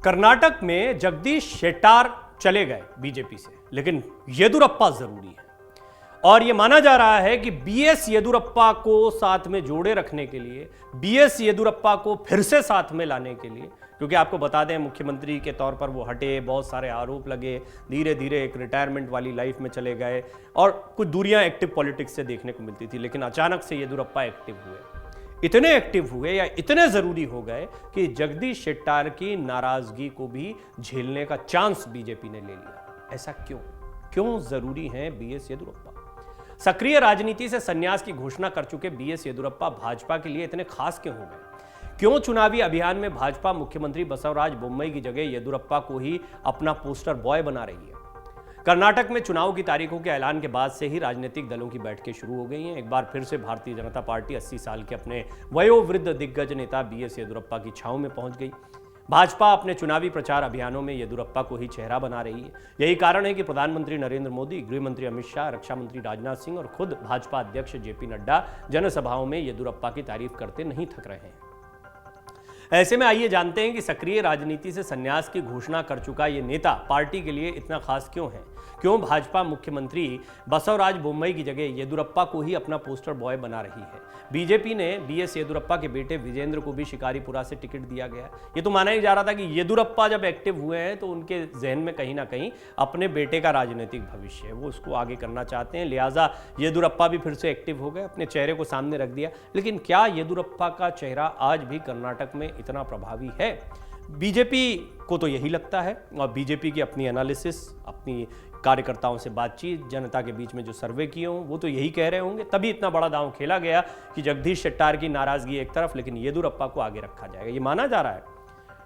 कर्नाटक में जगदीश शेट्टार चले गए बीजेपी से, लेकिन येदुरप्पा जरूरी है। और यह माना जा रहा है कि बीएस येदुरप्पा को साथ में जोड़े रखने के लिए, बीएस येदुरप्पा को फिर से साथ में लाने के लिए, क्योंकि आपको बता दें मुख्यमंत्री के तौर पर वो हटे, बहुत सारे आरोप लगे, धीरे धीरे एक रिटायरमेंट वाली लाइफ में चले गए और कुछ दूरियां एक्टिव पॉलिटिक्स से देखने को मिलती थी। लेकिन अचानक से येदुरप्पा एक्टिव हुए, इतने एक्टिव हुए या इतने जरूरी हो गए कि जगदीश शेट्टार की नाराजगी को भी झेलने का चांस बीजेपी ने ले लिया। ऐसा क्यों जरूरी है बीएस येदुरप्पा? सक्रिय राजनीति से संन्यास की घोषणा कर चुके बीएस येदुरप्पा भाजपा के लिए इतने खास क्यों हो गए? क्यों चुनावी अभियान में भाजपा मुख्यमंत्री बसवराज बोम्मई की जगह येदुरप्पा को ही अपना पोस्टर बॉय बना रही है? कर्नाटक में चुनाव की तारीखों के ऐलान के बाद से ही राजनीतिक दलों की बैठकें शुरू हो गई हैं। एक बार फिर से भारतीय जनता पार्टी 80 साल के अपने वयोवृद्ध दिग्गज नेता बीएस येदुरप्पा की छांव में पहुंच गई। भाजपा अपने चुनावी प्रचार अभियानों में येदुरप्पा को ही चेहरा बना रही है। यही कारण है कि प्रधानमंत्री नरेंद्र मोदी, गृह मंत्री अमित शाह, रक्षा मंत्री राजनाथ सिंह और खुद भाजपा अध्यक्ष जेपी नड्डा जनसभाओं में येदुरप्पा की तारीफ करते नहीं थक रहे हैं। ऐसे में आइए जानते हैं कि सक्रिय राजनीति से संन्यास की घोषणा कर चुका ये नेता पार्टी के लिए इतना खास क्यों है? क्यों भाजपा मुख्यमंत्री बसवराज बोम्मई की जगह येदुरप्पा को ही अपना पोस्टर बॉय बना रही है? बीजेपी ने बीएस येदुरप्पा के बेटे विजेंद्र को भी शिकारीपुरा से टिकट दिया गया। ये तो माना ही जा रहा था कि येदुरप्पा जब एक्टिव हुए हैं तो उनके जहन में कहीं ना कहीं अपने बेटे का राजनीतिक भविष्य है, वो उसको आगे करना चाहते हैं, लिहाजा येदुरप्पा भी फिर से एक्टिव हो गए, अपने चेहरे को सामने रख दिया। लेकिन क्या येदुरप्पा का चेहरा आज भी कर्नाटक में इतना प्रभावी है? बीजेपी को तो यही लगता है, और बीजेपी की अपनी एनालिसिस, अपनी कार्यकर्ताओं से बातचीत, जनता के बीच में जो सर्वे किए हों, वो तो यही कह रहे होंगे। तभी इतना बड़ा दांव खेला गया कि जगदीश शेट्टार की नाराजगी एक तरफ, लेकिन येदुरप्पा को आगे रखा जाएगा। ये माना जा रहा है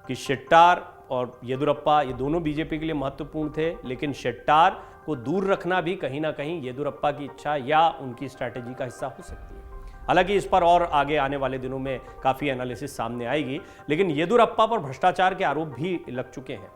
कि शेट्टार और येदुरप्पा ये दोनों बीजेपी के लिए महत्वपूर्ण थे, लेकिन शेट्टार को दूर रखना भी कहीं ना कहीं येदुरप्पा की इच्छा या उनकी स्ट्रैटेजी का हिस्सा हो सकती है। हालांकि इस पर और आगे आने वाले दिनों में काफी एनालिसिस सामने आएगी, लेकिन येदुरप्पा पर भ्रष्टाचार के आरोप भी लग चुके हैं।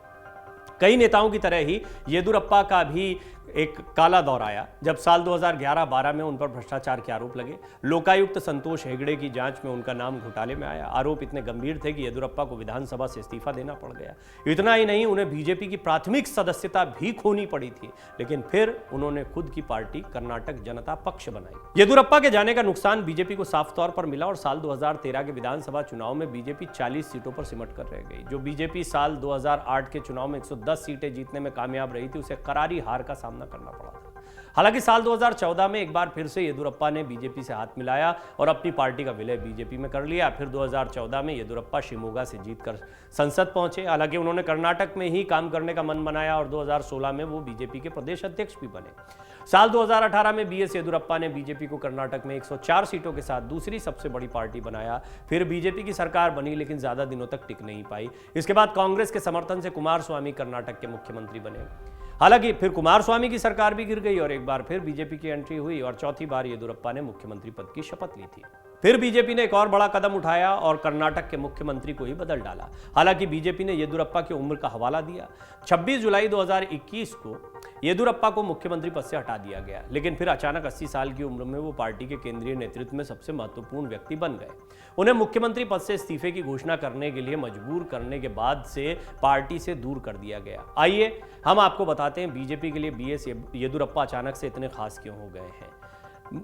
कई नेताओं की तरह ही येदुरप्पा का भी एक काला दौर आया जब साल 2011-12 में उन पर भ्रष्टाचार के आरोप लगे। लोकायुक्त संतोष हेगड़े की जांच में उनका नाम घोटाले में आया। आरोप इतने गंभीर थे कि येदुरप्पा को विधानसभा से इस्तीफा देना पड़ गया। इतना ही नहीं, उन्हें बीजेपी की प्राथमिक सदस्यता भी खोनी पड़ी थी, लेकिन फिर उन्होंने खुद की पार्टी कर्नाटक जनता पक्ष बनाई। येदुरप्पा के जाने का नुकसान बीजेपी को साफ तौर पर मिला और साल 2013 के विधानसभा चुनाव में बीजेपी 40 सीटों पर सिमट कर रह गई। जो बीजेपी साल 2008 के चुनाव में 110 सीटें जीतने में कामयाब रही थी, उसे करारी हार का सामना करना पड़ा था। हालांकि साल 2014 में एक बार फिर से येदुरप्पा ने बीजेपी से हाथ मिलाया और अपनी पार्टी का विलय बीजेपी में कर लिया। फिर 2014 में येदुरप्पा शिमोगा से जीतकर संसद पहुंचे। हालांकि उन्होंने कर्नाटक में ही काम करने का मन बनाया और 2016 में वो बीजेपी के प्रदेश अध्यक्ष भी बने। साल 2018 में बीएस येदुरप्पा ने बीजेपी को कर्नाटक में 104 सीटों के साथ दूसरी सबसे बड़ी पार्टी बनाया। फिर बीजेपी की सरकार बनी, लेकिन ज्यादा दिनों तक टिक नहीं पाई। इसके बाद कांग्रेस के समर्थन से कुमारस्वामी कर्नाटक के मुख्यमंत्री बने। हालांकि फिर कुमारस्वामी की सरकार भी गिर गई और एक बार फिर बीजेपी की एंट्री हुई और चौथी बार येदुरप्पा ने मुख्यमंत्री पद की शपथ ली थी। फिर बीजेपी ने एक और बड़ा कदम उठाया और कर्नाटक के मुख्यमंत्री को ही बदल डाला। हालांकि बीजेपी ने येदुरप्पा की उम्र का हवाला दिया। 26 जुलाई 2021 को येदुरप्पा को मुख्यमंत्री पद से हटा दिया गया, लेकिन फिर अचानक 80 साल की उम्र में वो पार्टी के केंद्रीय नेतृत्व में सबसे महत्वपूर्ण व्यक्ति बन गए। उन्हें मुख्यमंत्री पद से इस्तीफे की घोषणा करने के लिए मजबूर करने के बाद से पार्टी से दूर कर दिया गया। आइए हम आपको बताते हैं बीजेपी के लिए बीएस येदुरप्पा अचानक से इतने खास क्यों हो गए हैं।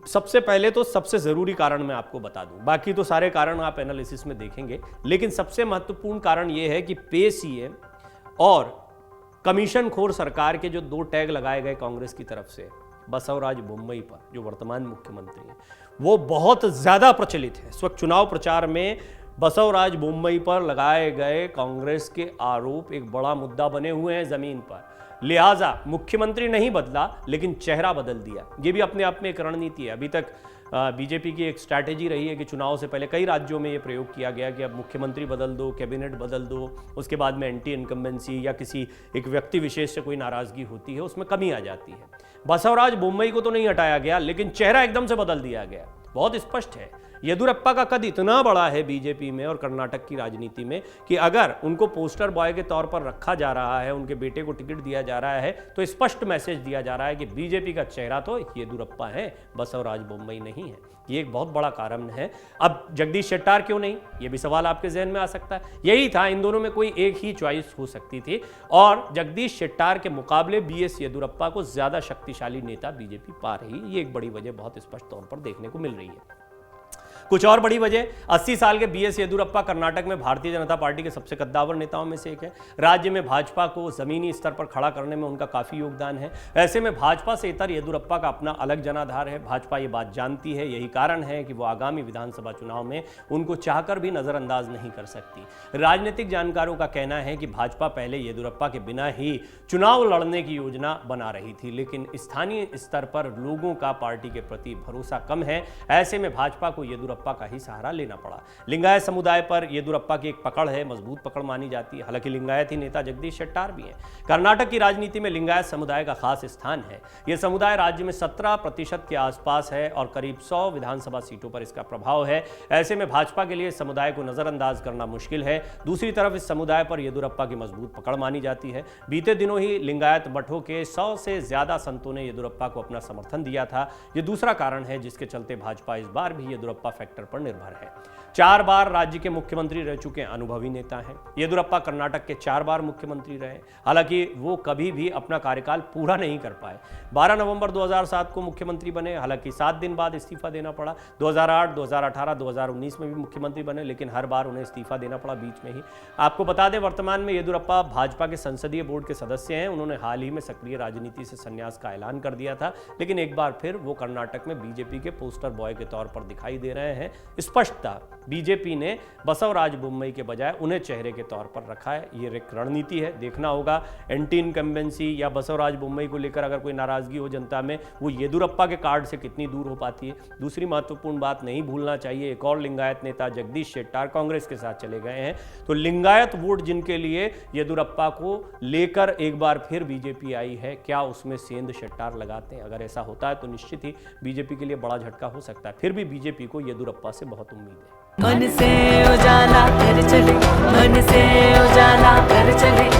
सबसे पहले तो सबसे जरूरी कारण मैं आपको बता दूं, बाकी तो सारे कारण आप एनालिसिस में देखेंगे, लेकिन सबसे महत्वपूर्ण कारण यह है कि पे सीएम और कमीशन खोर सरकार के जो दो टैग लगाए गए कांग्रेस की तरफ से बसवराज बोम्मई पर, जो वर्तमान मुख्यमंत्री हैं, वो बहुत ज्यादा प्रचलित है। इस वक्त चुनाव प्रचार में बसवराज बोम्मई पर लगाए गए कांग्रेस के आरोप एक बड़ा मुद्दा बने हुए हैं जमीन पर। लिहाजा मुख्यमंत्री नहीं बदला, लेकिन चेहरा बदल दिया। ये भी अपने आप में एक रणनीति है। अभी तक बीजेपी की एक स्ट्रैटेजी रही है कि चुनाव से पहले कई राज्यों में ये प्रयोग किया गया कि अब मुख्यमंत्री बदल दो, कैबिनेट बदल दो, उसके बाद में एंटी इनकम्बेंसी या किसी एक व्यक्ति विशेष से कोई नाराजगी होती है, उसमें कमी आ जाती है। बसवराज बोम्मई को तो नहीं हटाया गया, लेकिन चेहरा एकदम से बदल दिया गया। बहुत स्पष्ट है येदुरप्पा का कद इतना बड़ा है बीजेपी में और कर्नाटक की राजनीति में कि अगर उनको पोस्टर बॉय के तौर पर रखा जा रहा है, उनके बेटे को टिकट दिया जा रहा है, तो स्पष्ट मैसेज दिया जा रहा है कि बीजेपी का चेहरा तो येदुरप्पा है, बसवराज बोम्मई नहीं है। ये एक बहुत बड़ा कारण है। अब जगदीश शेट्टार क्यों नहीं, ये भी सवाल आपके जहन में आ सकता है। यही था, इन दोनों में कोई एक ही चॉइस हो सकती थी और जगदीश शेट्टार के मुकाबले बीएस येदुरप्पा को ज्यादा शक्तिशाली नेता बीजेपी पा रही है। ये एक बड़ी वजह बहुत स्पष्ट तौर पर देखने को मिल रही है। कुछ और बड़ी वजह, 80 साल के बीएस येदुरप्पा कर्नाटक में भारतीय जनता पार्टी के सबसे कद्दावर नेताओं में से एक है। राज्य में भाजपा को जमीनी स्तर पर खड़ा करने में उनका काफी योगदान है। ऐसे में भाजपा से इतर येदुरप्पा का अपना अलग जनाधार है। भाजपा ये बात जानती है, यही कारण है कि वो आगामी विधानसभा चुनाव में उनको चाहकर भी नजरअंदाज नहीं कर सकती। राजनीतिक जानकारों का कहना है कि भाजपा पहले येदुरप्पा के बिना ही चुनाव लड़ने की योजना बना रही थी, लेकिन स्थानीय स्तर पर लोगों का पार्टी के प्रति भरोसा कम है। ऐसे में भाजपा को येदुरप्पा का ही सहारा लेना पड़ा। लिंगायत समुदाय पर येदुरप्पा की एक पकड़ है, मजबूत पकड़ मानी जाती है। हालांकि लिंगायत ही नेता जगदीश शेट्टार भी हैं। कर्नाटक की राजनीति में लिंगायत समुदाय का खास स्थान है। यह समुदाय राज्य में 17% के आसपास है और करीब 100 विधानसभा सीटों पर इसका प्रभाव है। ऐसे में भाजपा के लिए इस समुदाय को नजरअंदाज करना मुश्किल है। दूसरी तरफ इस समुदाय पर येदुरप्पा की मजबूत पकड़ मानी जाती है। बीते दिनों ही लिंगायत मठों के 100 से ज्यादा संतों ने येदुरप्पा को अपना समर्थन दिया था। यह दूसरा कारण है जिसके चलते भाजपा इस बार भी येदुरप्पा फैक्टर पर निर्भर है। 4 बार राज्य के मुख्यमंत्री रह चुके अनुभवी नेता हैं। येदुरप्पा कर्नाटक के 4 बार मुख्यमंत्री रहे, हालांकि वो कभी भी अपना कार्यकाल पूरा नहीं कर पाए। 12 नवंबर 2007 को मुख्यमंत्री बने, हालांकि 7 दिन बाद इस्तीफा देना पड़ा। 2008, 2018, 2019 में भी मुख्यमंत्री बने, लेकिन हर बार उन्हें इस्तीफा देना पड़ा बीच में ही। आपको बता दें, वर्तमान में येदुरप्पा भाजपा के संसदीय बोर्ड के सदस्य हैं। उन्होंने हाल ही में सक्रिय राजनीति से संन्यास का ऐलान कर दिया था, लेकिन एक बार फिर वो कर्नाटक में बीजेपी के पोस्टर बॉय के तौर पर दिखाई दे रहे हैं। स्पष्टता, बीजेपी ने बसवराज बोम्मई के बजाय उन्हें चेहरे के तौर पर रखा है। ये एक रणनीति है। देखना होगा एंटी इनकम्बेंसी या बसवराज बोम्मई को लेकर अगर कोई नाराजगी हो जनता में, वो येदुरप्पा के कार्ड से कितनी दूर हो पाती है। दूसरी महत्वपूर्ण बात नहीं भूलना चाहिए, एक और लिंगायत नेता जगदीश शेट्टार कांग्रेस के साथ चले गए हैं। तो लिंगायत वोट जिनके लिए येदुरप्पा को लेकर एक बार फिर बीजेपी आई है, क्या उसमें सेंध शेट्टार लगाते हैं? अगर ऐसा होता है तो निश्चित ही बीजेपी के लिए बड़ा झटका हो सकता है। फिर भी बीजेपी को येदुरप्पा से बहुत उम्मीद है। मन से उजाला कर चले, मन से उजाला कर चले।